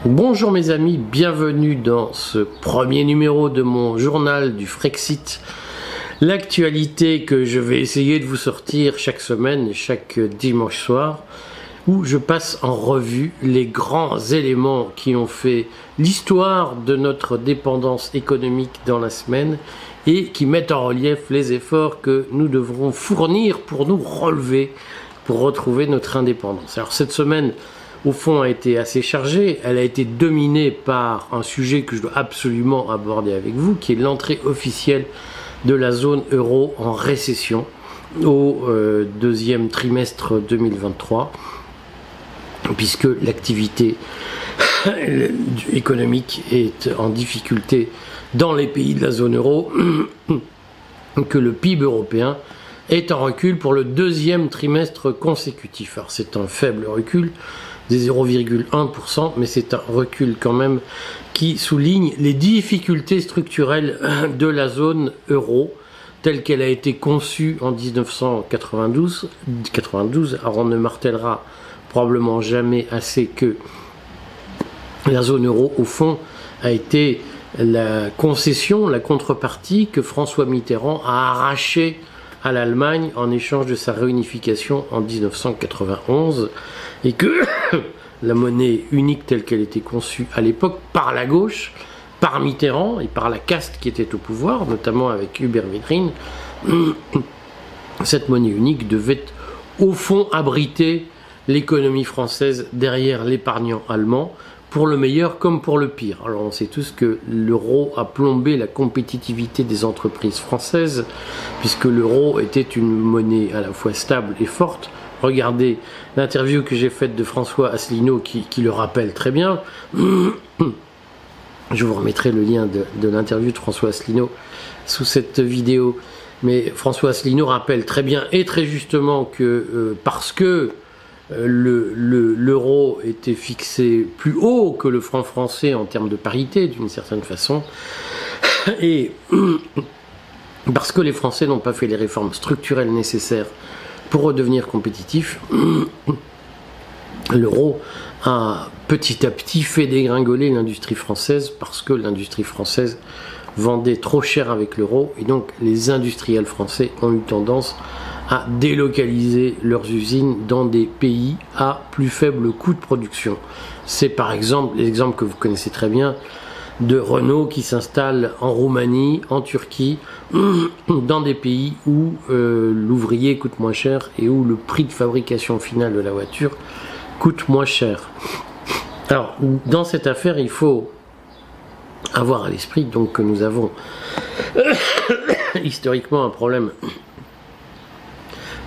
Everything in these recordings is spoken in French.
Bonjour mes amis, bienvenue dans ce premier numéro de mon journal du Frexit. L'actualité que je vais essayer de vous sortir chaque semaine et chaque dimanche soir, où je passe en revue les grands éléments qui ont fait l'histoire de notre dépendance économique dans la semaine et qui mettent en relief les efforts que nous devrons fournir pour nous relever, pour retrouver notre indépendance. Alors cette semaine, au fond, a été assez chargée. Elle a été dominée par un sujet que je dois absolument aborder avec vous, qui est l'entrée officielle de la zone euro en récession au deuxième trimestre 2023, puisque l'activité économique est en difficulté dans les pays de la zone euro, que le PIB européen est en recul pour le deuxième trimestre consécutif. Alors c'est un faible recul, des 0,1%, mais c'est un recul quand même qui souligne les difficultés structurelles de la zone euro telle qu'elle a été conçue en 1992. Alors on ne martèlera probablement jamais assez que la zone euro, au fond, a été la concession, la contrepartie que François Mitterrand a arrachée à l'Allemagne en échange de sa réunification en 1991, et que la monnaie unique telle qu'elle était conçue à l'époque par la gauche, par Mitterrand et par la caste qui était au pouvoir, notamment avec Hubert Védrine, cette monnaie unique devait au fond abriter l'économie française derrière l'épargnant allemand, pour le meilleur comme pour le pire. Alors on sait tous que l'euro a plombé la compétitivité des entreprises françaises, puisque l'euro était une monnaie à la fois stable et forte. Regardez l'interview que j'ai faite de François Asselineau qui le rappelle très bien. Je vous remettrai le lien de l'interview de François Asselineau sous cette vidéo. Mais François Asselineau rappelle très bien et très justement que parce que l'euro était fixé plus haut que le franc français en termes de parité d'une certaine façon, et parce que les Français n'ont pas fait les réformes structurelles nécessaires pour redevenir compétitifs, l'euro a petit à petit fait dégringoler l'industrie française, parce que l'industrie française vendait trop cher avec l'euro, et donc les industriels français ont eu tendance à délocaliser leurs usines dans des pays à plus faible coût de production. C'est par exemple l'exemple que vous connaissez très bien de Renault qui s'installe en Roumanie, en Turquie, dans des pays où l'ouvrier coûte moins cher et où le prix de fabrication finale de la voiture coûte moins cher. Alors, dans cette affaire, il faut avoir à l'esprit donc que nous avons historiquement un problème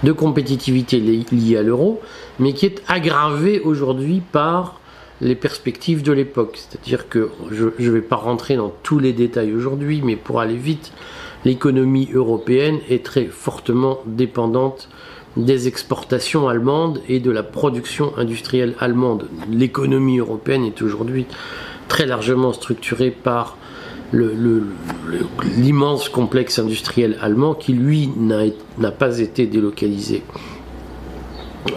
de compétitivité liée à l'euro, mais qui est aggravé aujourd'hui par les perspectives de l'époque. C'est-à-dire que je ne vais pas rentrer dans tous les détails aujourd'hui, mais pour aller vite, l'économie européenne est très fortement dépendante des exportations allemandes et de la production industrielle allemande. L'économie européenne est aujourd'hui très largement structurée par l'immense complexe industriel allemand qui, lui, n'a pas été délocalisé.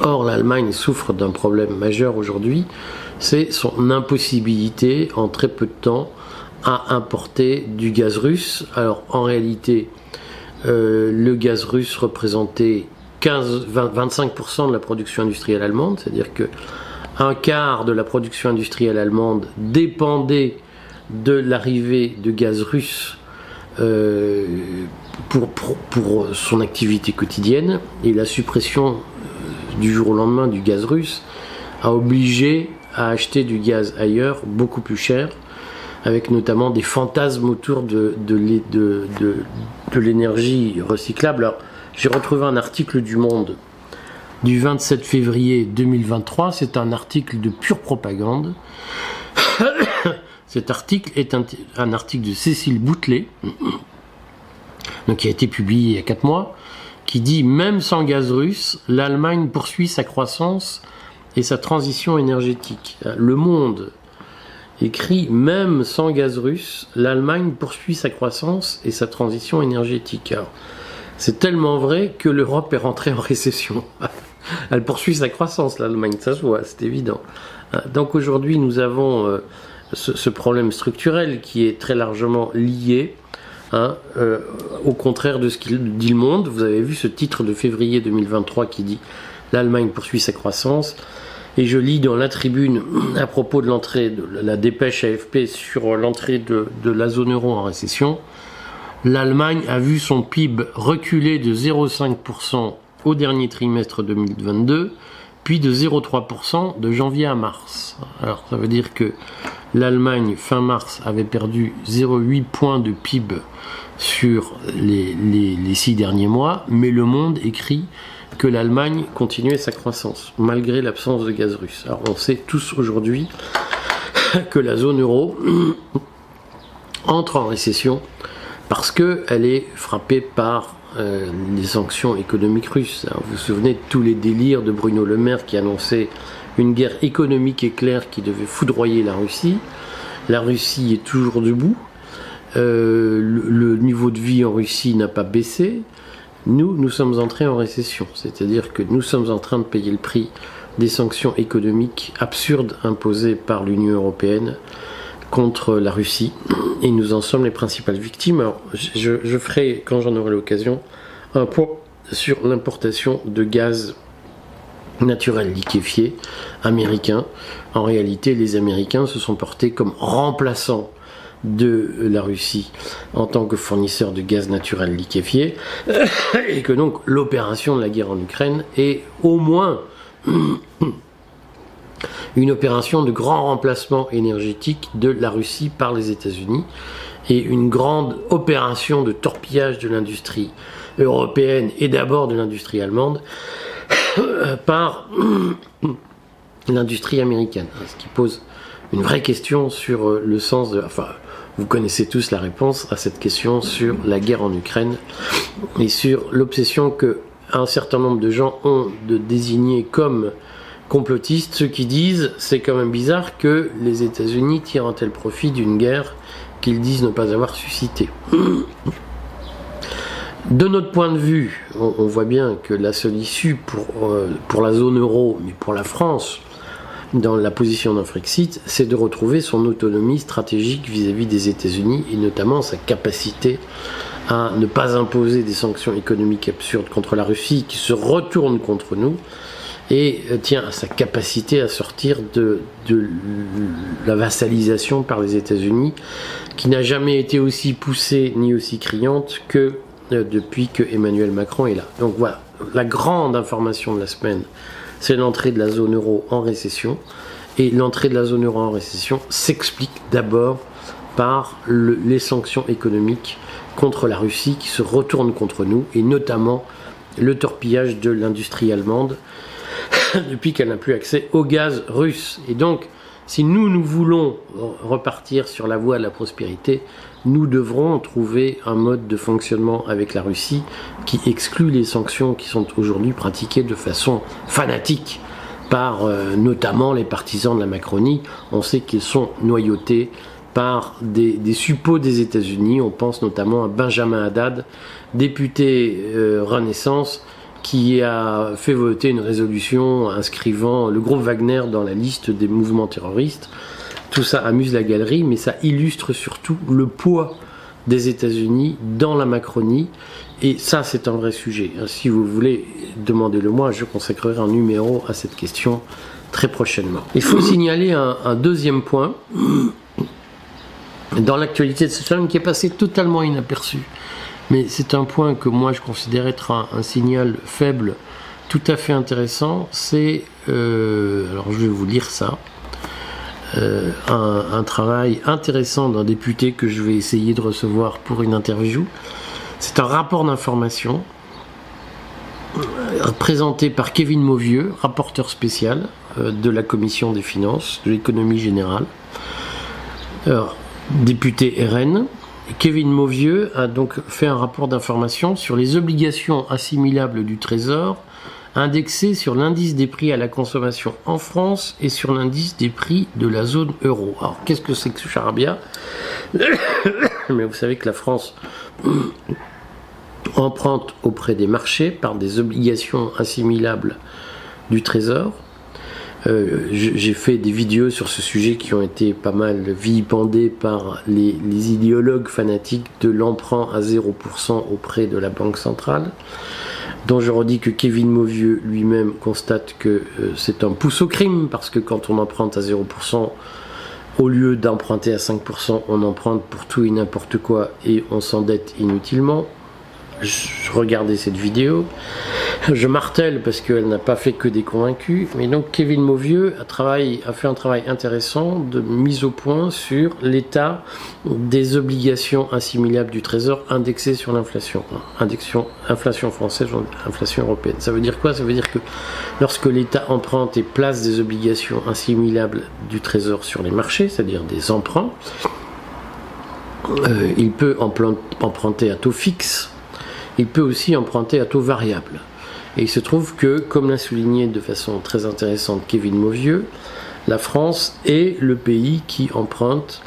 Or, l'Allemagne souffre d'un problème majeur aujourd'hui, c'est son impossibilité, en très peu de temps, à importer du gaz russe. Alors, en réalité, le gaz russe représentait 25% de la production industrielle allemande, c'est-à-dire que un quart de la production industrielle allemande dépendait de l'arrivée de gaz russe pour son activité quotidienne, et la suppression du jour au lendemain du gaz russe a obligé à acheter du gaz ailleurs beaucoup plus cher, avec notamment des fantasmes autour de l'énergie recyclable. Alors, j'ai retrouvé un article du Monde du 27 février 2023, c'est un article de pure propagande. Cet article est un article de Cécile Boutelet, donc qui a été publié il y a 4 mois, qui dit « Même sans gaz russe, l'Allemagne poursuit sa croissance et sa transition énergétique ». Le Monde écrit « Même sans gaz russe, l'Allemagne poursuit sa croissance et sa transition énergétique ». Alors, c'est tellement vrai que l'Europe est rentrée en récession. Elle poursuit sa croissance, l'Allemagne, ça se voit, c'est évident. Donc aujourd'hui, nous avons ce problème structurel qui est très largement lié, au contraire de ce qu'il dit le Monde. Vous avez vu ce titre de février 2023 qui dit « L'Allemagne poursuit sa croissance ». Et je lis dans la Tribune, à propos de l'entrée de la dépêche AFP sur l'entrée de la zone euro en récession, l'Allemagne a vu son PIB reculer de 0,5% au dernier trimestre 2022, puis de 0,3% de janvier à mars. Alors ça veut dire que l'Allemagne, fin mars, avait perdu 0,8 points de PIB sur les 6 derniers mois, mais Le Monde écrit que l'Allemagne continuait sa croissance, malgré l'absence de gaz russe. Alors on sait tous aujourd'hui que la zone euro entre en récession parce qu'elle est frappée par les sanctions économiques russes. Alors, vous vous souvenez de tous les délires de Bruno Le Maire qui annonçait une guerre économique éclair qui devait foudroyer la Russie. La Russie est toujours debout. Le niveau de vie en Russie n'a pas baissé. Nous sommes entrés en récession, c'est-à-dire que nous sommes en train de payer le prix des sanctions économiques absurdes imposées par l'Union européenne contre la Russie, et nous en sommes les principales victimes. Alors, je ferai, quand j'en aurai l'occasion, un point sur l'importation de gaz naturel liquéfié américain. En réalité, les Américains se sont portés comme remplaçants de la Russie en tant que fournisseur de gaz naturel liquéfié, et que donc l'opération de la guerre en Ukraine est au moins une opération de grand remplacement énergétique de la Russie par les États-Unis et une grande opération de torpillage de l'industrie européenne et d'abord de l'industrie allemande par l'industrie américaine, ce qui pose une vraie question sur le sens de... Enfin, vous connaissez tous la réponse à cette question sur la guerre en Ukraine et sur l'obsession que un certain nombre de gens ont de désigner comme complotistes ceux qui disent c'est quand même bizarre que les États-Unis tirent un tel profit d'une guerre qu'ils disent ne pas avoir suscité. De notre point de vue, on voit bien que la seule issue pour la zone euro, mais pour la France, dans la position d'un Frexit, c'est de retrouver son autonomie stratégique vis-à-vis des États-Unis et notamment sa capacité à ne pas imposer des sanctions économiques absurdes contre la Russie qui se retournent contre nous et tient à sa capacité à sortir de la vassalisation par les États-Unis qui n'a jamais été aussi poussée ni aussi criante que depuis que Emmanuel Macron est là. Donc voilà, la grande information de la semaine, c'est l'entrée de la zone euro en récession. Et l'entrée de la zone euro en récession s'explique d'abord par les sanctions économiques contre la Russie qui se retournent contre nous, et notamment le torpillage de l'industrie allemande depuis qu'elle n'a plus accès au gaz russe. Et donc, si nous voulons repartir sur la voie de la prospérité, nous devrons trouver un mode de fonctionnement avec la Russie qui exclut les sanctions qui sont aujourd'hui pratiquées de façon fanatique par notamment les partisans de la Macronie. On sait qu'ils sont noyautés par des suppôts des États-Unis. On pense notamment à Benjamin Haddad, député Renaissance, qui a fait voter une résolution inscrivant le groupe Wagner dans la liste des mouvements terroristes. Tout ça amuse la galerie, mais ça illustre surtout le poids des États-Unis dans la Macronie. Et ça, c'est un vrai sujet. Si vous voulez, demandez-le-moi, je consacrerai un numéro à cette question très prochainement. Il faut signaler un deuxième point dans l'actualité de cette semaine qui est passé totalement inaperçu. Mais c'est un point que moi je considère être un signal faible, tout à fait intéressant. C'est, alors je vais vous lire ça, un travail intéressant d'un député que je vais essayer de recevoir pour une interview. C'est un rapport d'information présenté par Kevin Mauvieux, rapporteur spécial de la Commission des finances, de l'économie générale, alors, député RN. Kevin Mauvieux a donc fait un rapport d'information sur les obligations assimilables du Trésor indexées sur l'indice des prix à la consommation en France et sur l'indice des prix de la zone euro. Alors, qu'est-ce que c'est que ce charabia? Mais vous savez que la France emprunte auprès des marchés par des obligations assimilables du Trésor. J'ai fait des vidéos sur ce sujet qui ont été pas mal vilipendées par les idéologues fanatiques de l'emprunt à 0% auprès de la Banque centrale, dont je redis que Kevin Mauvieux lui-même constate que c'est un pouce au crime, parce que quand on emprunte à 0%, au lieu d'emprunter à 5%, on emprunte pour tout et n'importe quoi et on s'endette inutilement. Je regardais cette vidéo, je martèle parce qu'elle n'a pas fait que des convaincus, mais donc Kevin Mauvieux a fait un travail intéressant de mise au point sur l'état des obligations assimilables du Trésor indexées sur l'inflation. Inflation française, inflation européenne. Ça veut dire quoi? Ça veut dire que lorsque l'État emprunte et place des obligations assimilables du Trésor sur les marchés, c'est-à-dire des emprunts, il peut emprunter à taux fixe. Il peut aussi emprunter à taux variable. Et il se trouve que, comme l'a souligné de façon très intéressante Kevin Mauvieux, la France est le pays qui emprunte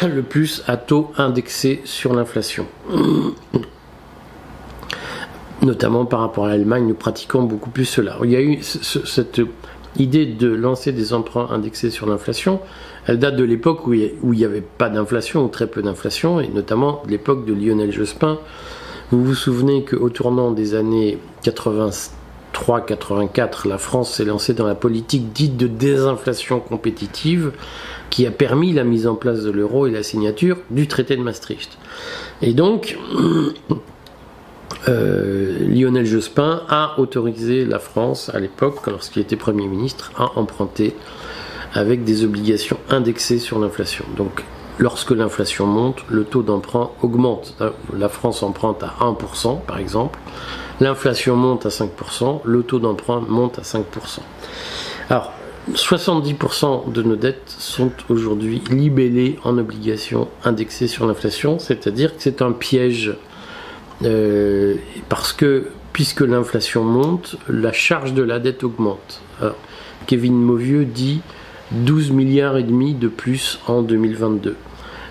le plus à taux indexé sur l'inflation. Notamment par rapport à l'Allemagne, nous pratiquons beaucoup plus cela. Il y a eu cette idée de lancer des emprunts indexés sur l'inflation. Elle date de l'époque où il n'y avait pas d'inflation, ou très peu d'inflation, et notamment de l'époque de Lionel Jospin. Vous vous souvenez qu'au tournant des années 83-84, la France s'est lancée dans la politique dite de désinflation compétitive qui a permis la mise en place de l'euro et la signature du traité de Maastricht. Et donc, Lionel Jospin a autorisé la France, à l'époque, lorsqu'il était Premier ministre, à emprunter avec des obligations indexées sur l'inflation. Donc, lorsque l'inflation monte, le taux d'emprunt augmente. La France emprunte à 1%, par exemple. L'inflation monte à 5%, le taux d'emprunt monte à 5%. Alors, 70% de nos dettes sont aujourd'hui libellées en obligations indexées sur l'inflation, c'est-à-dire que c'est un piège, parce que, puisque l'inflation monte, la charge de la dette augmente. Alors, Kevin Mauvieux dit 12 milliards et demi de plus en 2022.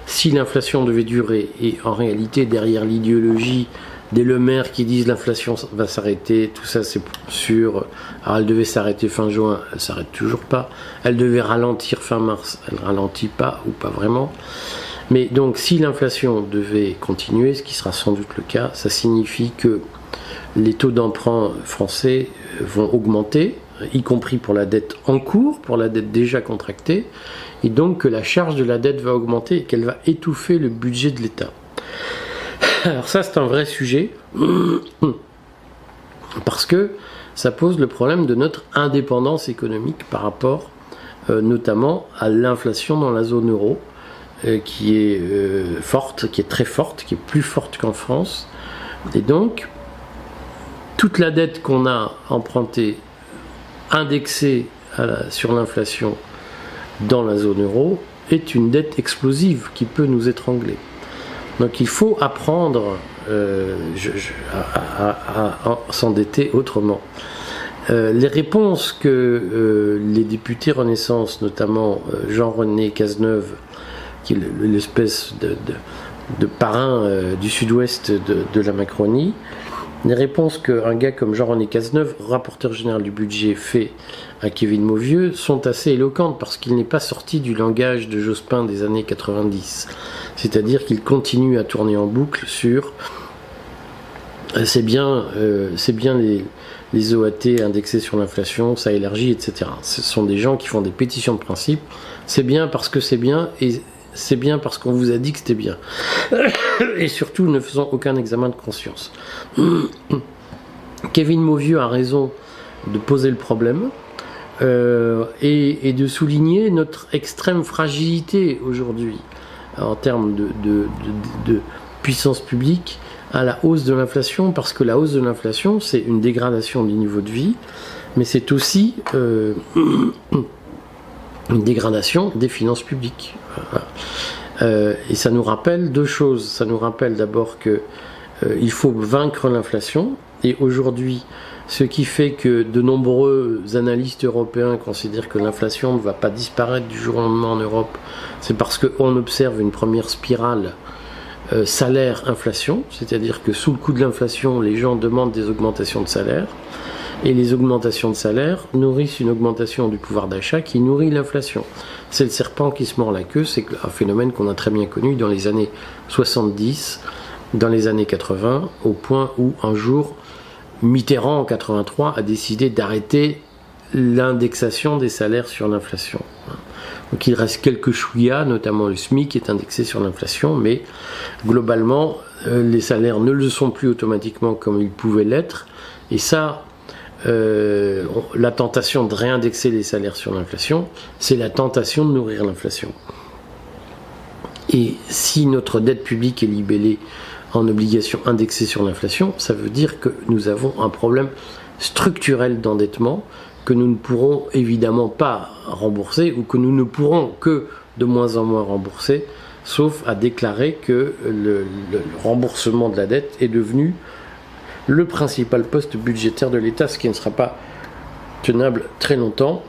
Si l'inflation devait durer, et en réalité derrière l'idéologie des Le Maire qui disent l'inflation va s'arrêter, tout ça c'est sûr, alors elle devait s'arrêter fin juin, elle s'arrête toujours pas, elle devait ralentir fin mars, elle ralentit pas ou pas vraiment, mais donc si l'inflation devait continuer, ce qui sera sans doute le cas, ça signifie que les taux d'emprunt français vont augmenter, y compris pour la dette en cours, pour la dette déjà contractée, et donc que la charge de la dette va augmenter et qu'elle va étouffer le budget de l'État. Alors ça, c'est un vrai sujet, parce que ça pose le problème de notre indépendance économique par rapport notamment à l'inflation dans la zone euro, qui est forte, qui est très forte, qui est plus forte qu'en France, et donc toute la dette qu'on a empruntée indexée sur l'inflation dans la zone euro est une dette explosive qui peut nous étrangler. Donc il faut apprendre à s'endetter autrement. Les réponses que les députés Renaissance, notamment Jean-René Cazeneuve, qui est l'espèce de parrain du sud-ouest de la Macronie, les réponses qu'un gars comme Jean-René Cazeneuve, rapporteur général du budget, fait à Kevin Mauvieux sont assez éloquentes parce qu'il n'est pas sorti du langage de Jospin des années 90. C'est-à-dire qu'il continue à tourner en boucle sur c'est bien les OAT indexés sur l'inflation, ça élargit, etc. Ce sont des gens qui font des pétitions de principe. C'est bien parce que c'est bien et c'est bien parce qu'on vous a dit que c'était bien. Et surtout, ne faisons aucun examen de conscience. Kevin Mauvieux a raison de poser le problème et de souligner notre extrême fragilité aujourd'hui en termes de puissance publique à la hausse de l'inflation, parce que la hausse de l'inflation, c'est une dégradation du niveau de vie, mais c'est aussi une dégradation des finances publiques. Et ça nous rappelle deux choses. Ça nous rappelle d'abord que il faut vaincre l'inflation, et aujourd'hui, ce qui fait que de nombreux analystes européens considèrent que l'inflation ne va pas disparaître du jour au lendemain en Europe, c'est parce qu'on observe une première spirale salaire-inflation, c'est-à-dire que sous le coup de l'inflation, les gens demandent des augmentations de salaire, Et les augmentations de salaire nourrissent une augmentation du pouvoir d'achat qui nourrit l'inflation. C'est le serpent qui se mord la queue, c'est un phénomène qu'on a très bien connu dans les années 70, dans les années 80, au point où un jour, Mitterrand en 83 a décidé d'arrêter l'indexation des salaires sur l'inflation. Donc il reste quelques chouïas, notamment le SMIC qui est indexé sur l'inflation, mais globalement les salaires ne le sont plus automatiquement comme ils pouvaient l'être, et ça, la tentation de réindexer les salaires sur l'inflation, c'est la tentation de nourrir l'inflation. Et si notre dette publique est libellée en obligation indexée sur l'inflation, ça veut dire que nous avons un problème structurel d'endettement que nous ne pourrons évidemment pas rembourser, ou que nous ne pourrons que de moins en moins rembourser, sauf à déclarer que le remboursement de la dette est devenu le principal poste budgétaire de l'État, ce qui ne sera pas tenable très longtemps.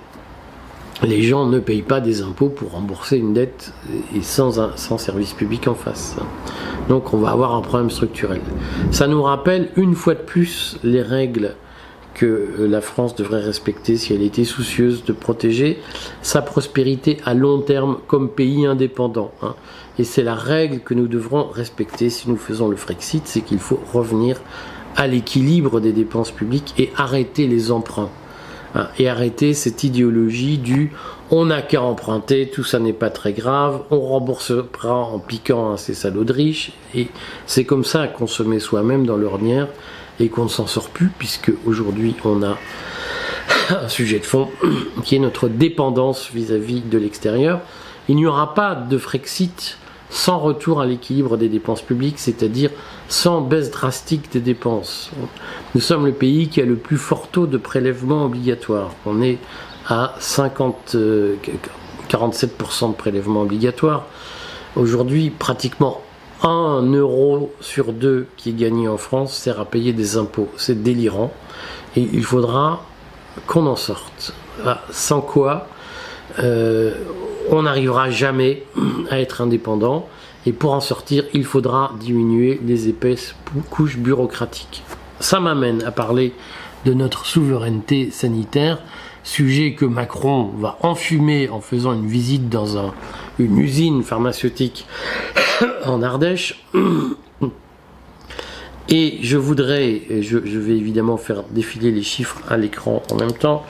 Les gens ne payent pas des impôts pour rembourser une dette et sans service public en face. Donc on va avoir un problème structurel. Ça nous rappelle une fois de plus les règles que la France devrait respecter si elle était soucieuse de protéger sa prospérité à long terme comme pays indépendant. Et c'est la règle que nous devrons respecter si nous faisons le Frexit, c'est qu'il faut revenir à l'équilibre des dépenses publiques et arrêter les emprunts. Et arrêter cette idéologie du « on n'a qu'à emprunter, tout ça n'est pas très grave, on remboursera en piquant à ces salauds de riches ». Et c'est comme ça qu'on se met soi-même dans l'ornière et qu'on ne s'en sort plus, puisque aujourd'hui on a un sujet de fond qui est notre dépendance vis-à-vis de l'extérieur. Il n'y aura pas de Frexit sans retour à l'équilibre des dépenses publiques, c'est-à-dire sans baisse drastique des dépenses. Nous sommes le pays qui a le plus fort taux de prélèvement obligatoire. On est à 47% de prélèvement obligatoire. Aujourd'hui, pratiquement 1 euro sur 2 qui est gagné en France sert à payer des impôts. C'est délirant. Et il faudra qu'on en sorte. Sans quoi, on n'arrivera jamais à être indépendant. Et pour en sortir, il faudra diminuer les épaisses couches bureaucratiques. Ça m'amène à parler de notre souveraineté sanitaire, sujet que Macron va enfumer en faisant une visite dans une usine pharmaceutique en Ardèche. Et je vais évidemment faire défiler les chiffres à l'écran en même temps,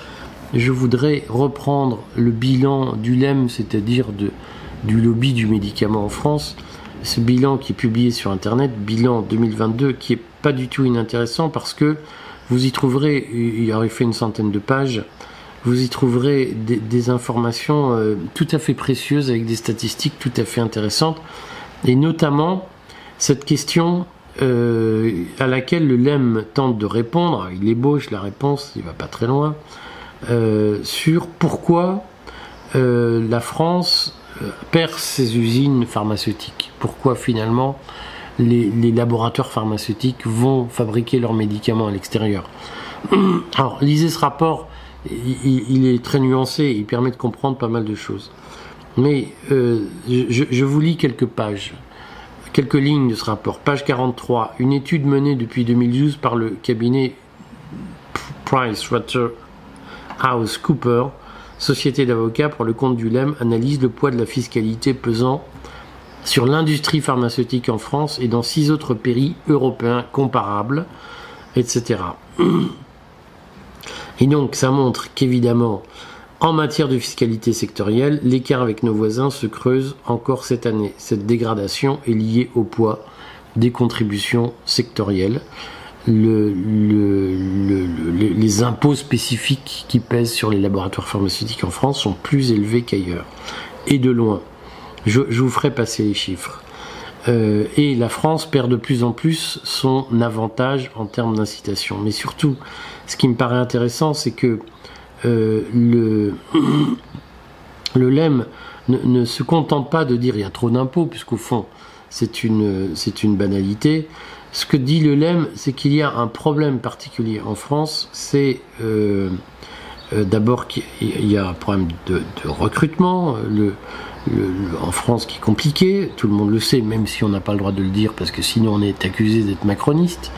je voudrais reprendre le bilan du LEM, c'est-à-dire du lobby du médicament en France, ce bilan qui est publié sur internet, bilan 2022, qui est pas du tout inintéressant parce que vous y trouverez, il aurait fait une centaine de pages, vous y trouverez des informations tout à fait précieuses avec des statistiques tout à fait intéressantes, et notamment cette question à laquelle le LEM tente de répondre, il ébauche la réponse, il va pas très loin, sur pourquoi la France perd ses usines pharmaceutiques. Pourquoi finalement les laboratoires pharmaceutiques vont fabriquer leurs médicaments à l'extérieur. Alors lisez ce rapport, il est très nuancé, il permet de comprendre pas mal de choses. Mais je vous lis quelques pages, quelques lignes de ce rapport. Page 43, une étude menée depuis 2012 par le cabinet PricewaterhouseCoopers, société d'avocats pour le compte du LEM, analyse le poids de la fiscalité pesant sur l'industrie pharmaceutique en France et dans 6 autres pays européens comparables, etc. Et donc ça montre qu'évidemment, en matière de fiscalité sectorielle, l'écart avec nos voisins se creuse encore cette année. Cette dégradation est liée au poids des contributions sectorielles. Les impôts spécifiques qui pèsent sur les laboratoires pharmaceutiques en France sont plus élevés qu'ailleurs, et de loin. Je vous ferai passer les chiffres. Et la France perd de plus en plus son avantage en termes d'incitation. Mais surtout, ce qui me paraît intéressant, c'est que le LEM ne se contente pas de dire il y a trop d'impôts, puisqu'au fond, c'est une banalité. Ce que dit le LEM, c'est qu'il y a un problème particulier en France, c'est d'abord qu'il y a un problème de recrutement, en France qui est compliqué, tout le monde le sait, même si on n'a pas le droit de le dire, parce que sinon on est accusé d'être macroniste.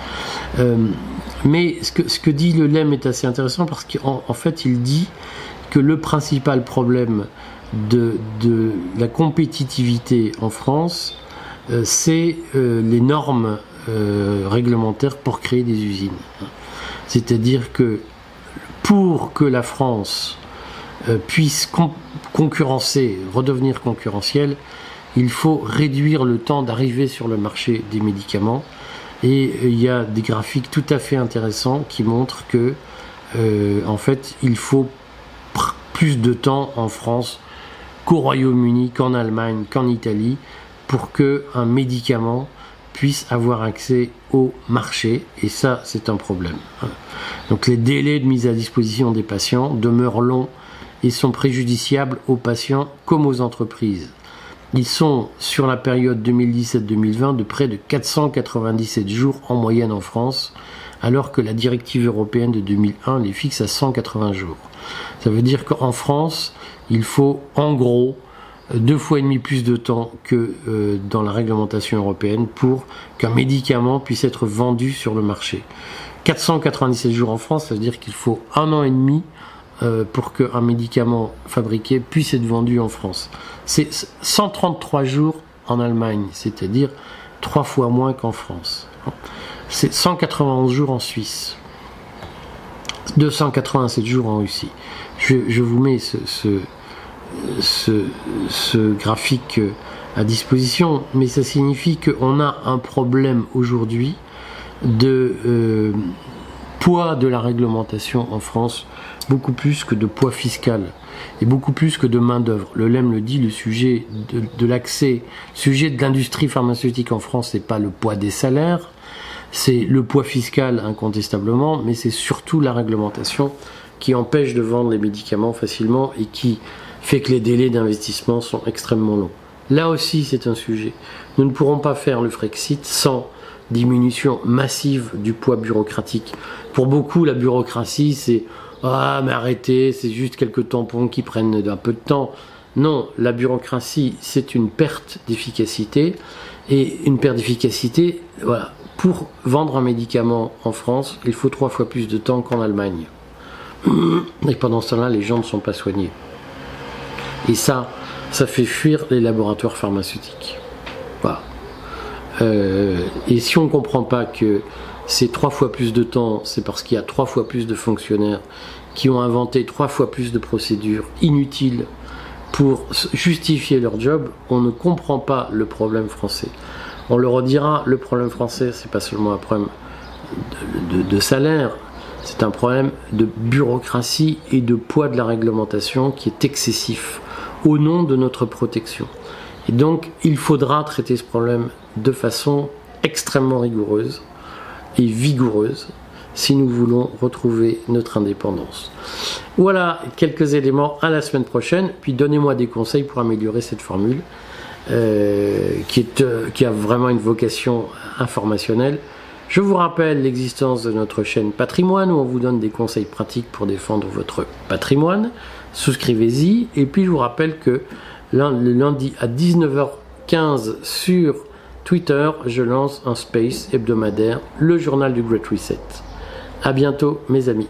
Mais ce que dit Le Lem est assez intéressant parce qu'en fait, il dit que le principal problème de la compétitivité en France, c'est les normes réglementaires pour créer des usines. C'est-à-dire que pour que la France puisse concurrencer, redevenir concurrentielle, il faut réduire le temps d'arrivée sur le marché des médicaments. Et il y a des graphiques tout à fait intéressants qui montrent que, en fait, il faut plus de temps en France qu'au Royaume-Uni, qu'en Allemagne, qu'en Italie, pour qu'un médicament puisse avoir accès au marché. Et ça, c'est un problème. Donc les délais de mise à disposition des patients demeurent longs et sont préjudiciables aux patients comme aux entreprises. Ils sont, sur la période 2017-2020, de près de 497 jours en moyenne en France, alors que la directive européenne de 2001 les fixe à 180 jours. Ça veut dire qu'en France, il faut en gros 2,5 fois plus de temps que dans la réglementation européenne pour qu'un médicament puisse être vendu sur le marché. 497 jours en France, ça veut dire qu'il faut 1 an et demi pour qu'un médicament fabriqué puisse être vendu en France. C'est 133 jours en Allemagne, c'est-à-dire 3 fois moins qu'en France. C'est 191 jours en Suisse, 287 jours en Russie. Je vous mets ce graphique à disposition, mais ça signifie qu'on a un problème aujourd'hui de poids de la réglementation en France, beaucoup plus que de poids fiscal et beaucoup plus que de main d'œuvre. Le Lem le dit, le sujet de l'accès, le sujet de l'industrie pharmaceutique en France, c'est pas le poids des salaires, c'est le poids fiscal incontestablement, mais c'est surtout la réglementation qui empêche de vendre les médicaments facilement et qui fait que les délais d'investissement sont extrêmement longs. Là aussi, c'est un sujet. Nous ne pourrons pas faire le Frexit sans diminution massive du poids bureaucratique. Pour beaucoup, la bureaucratie, c'est « Ah, mais arrêtez, c'est juste quelques tampons qui prennent un peu de temps ». Non, la bureaucratie, c'est une perte d'efficacité. Et une perte d'efficacité, voilà. Pour vendre un médicament en France, il faut 3 fois plus de temps qu'en Allemagne. Et pendant ce temps-là, les gens ne sont pas soignés. Et ça fait fuir les laboratoires pharmaceutiques. Voilà. Et si on ne comprend pas que c'est 3 fois plus de temps, c'est parce qu'il y a 3 fois plus de fonctionnaires qui ont inventé 3 fois plus de procédures inutiles pour justifier leur job, on ne comprend pas le problème français. On le redira, le problème français, c'est pas seulement un problème de salaire, c'est un problème de bureaucratie et de poids de la réglementation qui est excessif au nom de notre protection. Et donc, il faudra traiter ce problème de façon extrêmement rigoureuse et vigoureuse si nous voulons retrouver notre indépendance. Voilà quelques éléments, à la semaine prochaine, puis donnez-moi des conseils pour améliorer cette formule qui a vraiment une vocation informationnelle. Je vous rappelle l'existence de notre chaîne Patrimoine où on vous donne des conseils pratiques pour défendre votre patrimoine. Souscrivez-y. Et puis je vous rappelle que le lundi à 19h15 sur Twitter, je lance un space hebdomadaire, le journal du Great Reset. À bientôt mes amis.